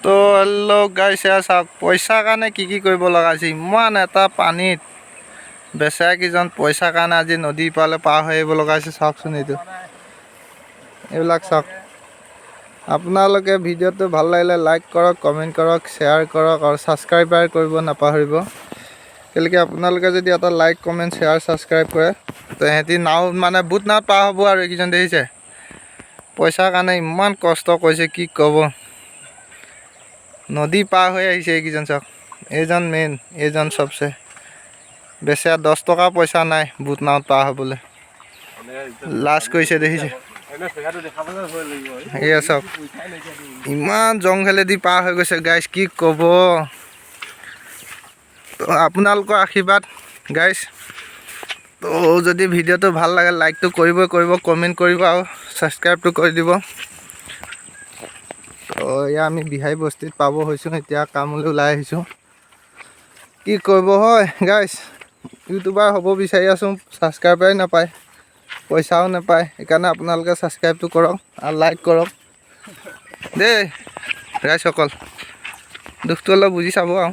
তো হেল্ল' গাইছ চাওক পইচাৰ কাৰণে কি কৰিব লগা হৈছে ইমান এটা পানীত বেচেৰা কিজন পইচাৰ কাৰণে আজি নদীৰ পাৰলৈ পাৰ হৈ আহিব লগা হৈছে চাওকচোন এইবিলাক চাওক আপোনালোকে ভিডিঅ'টো ভাল লাগিলে লাইক কৰক কমেণ্ট কৰক শ্বেয়াৰ কৰক আৰু ছাবস্ক্ৰাইবাৰ কৰিব নাপাহৰিব কেলেকি আপোনালোকে যদি এটা লাইক কমেণ্ট শ্বেয়াৰ ছাবস্ক্ৰাইব কৰে তো সিহঁতি নাও মানে বুট নাৱত পাৰ হ'ব আৰু এইকেইজন দেখিছে পইচাৰ কাৰণে ইমান কষ্ট কৰিছে কি ক'ব নদী পাৰ হৈ আহিছে এইকেইজন চাওক এইজন মেইন এইজন চবচে বেচেৰা 10 টকা পইচা নাই বুট নাৱত পাৰ হ'বলৈ লাজ কৰিছে দেখিছে এয়া চাওক ইমান জংঘলেদি পাৰ হৈ গৈছে গাইছ কি ক'ব তো আপোনালোকৰ আশীৰ্বাদ গাইছ তো যদি ভিডিঅ'টো ভাল লাগে লাইকটো কৰিব কমেণ্ট কৰিব আৰু ছাবস্ক্ৰাইবটো কৰি দিব তো এয়া আমি বিহাৰী বস্তিত পাব হৈছোঁ এতিয়া কামলৈ ওলাই আহিছোঁ কি কৰিব হয় গাইছ ইউটিউবাৰ হ'ব বিচাৰি আছোঁ ছাবস্ক্ৰাইবাৰে নাপায় পইচাও নাপায় সেইকাৰণে আপোনালোকে ছাবস্ক্ৰাইবটো কৰক আৰু লাইক কৰক দেই গাইছসকল দুখটো অলপ বুজি চাব আৰু